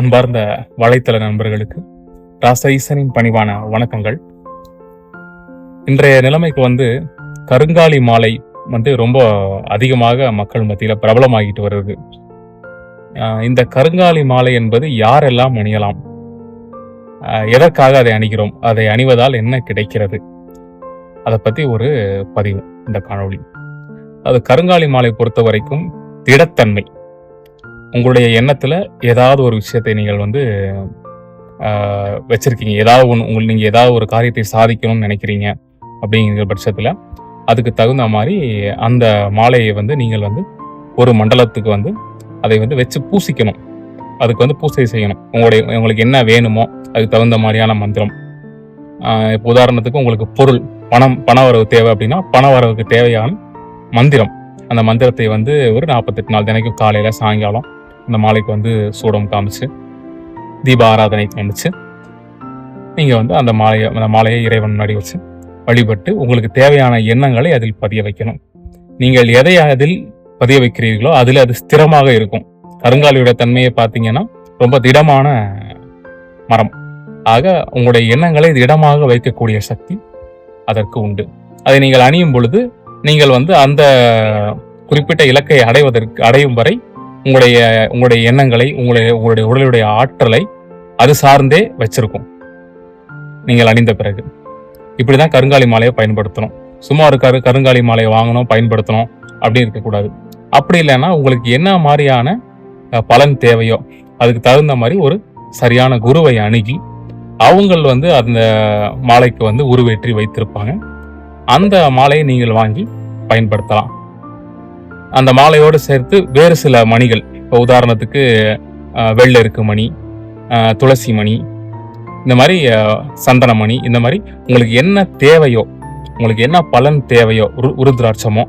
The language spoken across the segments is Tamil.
அன்பார்ந்த வலைத்தள நண்பர்களுக்கு ராசஈசனின் பணிவான வணக்கங்கள். இன்றைய நிலைமைக்கு கருங்காலி மாலை ரொம்ப அதிகமாக மக்கள் மத்தியில் பிரபலமாகிட்டு வருது. இந்த கருங்காலி மாலை என்பது யாரெல்லாம் அணியலாம், எதற்காக அதை அணிகிறோம், அதை அணிவதால் என்ன கிடைக்கிறது, அதை பற்றி ஒரு பதிவு இந்த காணொளி. அது கருங்காலி மாலை பொறுத்த வரைக்கும் திடத்தன்மை. உங்களுடைய எண்ணத்தில் ஏதாவது ஒரு விஷயத்தை நீங்கள் வச்சிருக்கீங்க, ஏதாவது ஒன்று நீங்கள் ஏதாவது ஒரு காரியத்தை சாதிக்கணும்னு நினைக்கிறீங்க அப்படிங்கிற பட்சத்தில் அதுக்கு தகுந்த மாதிரி அந்த மாலையை நீங்கள் ஒரு மண்டலத்துக்கு அதை வச்சு பூசிக்கணும். அதுக்கு பூசை செய்யணும். உங்களுக்கு என்ன வேணுமோ அதுக்கு தகுந்த மாதிரியான மந்திரம். இப்போ உதாரணத்துக்கு உங்களுக்கு பொருள் பண வரவு தேவை அப்படின்னா பண வரவுக்கு தேவையான மந்திரம், அந்த மந்திரத்தை ஒரு 48 நாள் தினைக்கும் காலையில் சாயங்காலம் அந்த மாலைக்கு சூடம் காமிச்சு தீப ஆராதனை காமிச்சு நீங்கள் அந்த மாலையை இறைவன் முன்னாடி வச்சு வழிபட்டு உங்களுக்கு தேவையான எண்ணங்களை அதில் பதிய வைக்கணும். நீங்கள் எதை அதில் பதிய வைக்கிறீர்களோ அதில் அது ஸ்திரமாக இருக்கும். கருங்காலியோட தன்மையை பார்த்தீங்கன்னா ரொம்ப திடமான மரம். ஆக உங்களுடைய எண்ணங்களை திடமாக வைக்கக்கூடிய சக்தி அதற்கு உண்டு. அதை நீங்கள் அணியும் பொழுது நீங்கள் அந்த குறிப்பிட்ட இலக்கை அடையும் வரை உங்களுடைய எண்ணங்களை உங்களுடைய உடலுடைய ஆற்றலை அது சார்ந்தே வச்சிருக்கும். நீங்கள் அணிந்த பிறகு இப்படிதான் கருங்காலி மாலையை பயன்படுத்தணும். சும்மா ஒரு கருங்காலி மாலையை வாங்கணும் பயன்படுத்தணும் அப்படின்னு இருக்கக்கூடாது. அப்படி இல்லைன்னா உங்களுக்கு என்ன மாதிரியான பலன் தேவையோ அதுக்கு தகுந்த மாதிரி ஒரு சரியான குருவை அணுகி அவங்கள் அந்த மாலைக்கு உருவேற்றி வைத்திருப்பாங்க. அந்த மாலையை நீங்கள் வாங்கி பயன்படுத்தலாம். அந்த மாலையோடு சேர்த்து வேறு சில மணிகள், இப்போ உதாரணத்துக்கு வெள்ளெருக்கு மணி, துளசி மணி, இந்த மாதிரி சந்தன மணி, இந்த மாதிரி உங்களுக்கு என்ன தேவையோ, உங்களுக்கு என்ன பலன் தேவையோ, உருத்ராட்சமோ,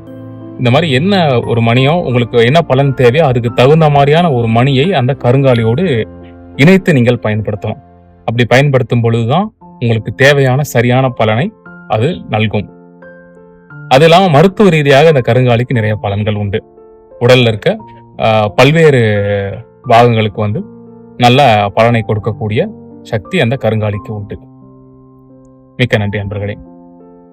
இந்த மாதிரி என்ன ஒரு மணியோ உங்களுக்கு என்ன பலன் தேவையோ அதுக்கு தகுந்த மாதிரியான ஒரு மணியை அந்த கருங்காலியோடு இணைத்து நீங்கள் பயன்படுத்தணும். அப்படி பயன்படுத்தும் பொழுதுதான் உங்களுக்கு தேவையான சரியான பலனை அது நல்கும். அது இல்லாமல் மருத்துவ ரீதியாக இந்த கருங்காலிக்கு நிறைய பலன்கள் உண்டு. உடல்ல இருக்க பல்வேறு பாகங்களுக்கு நல்ல பலனை கொடுக்கக்கூடிய சக்தி அந்த கருங்காலிக்கு உண்டு. மிக்க நன்றி அன்பர்களே.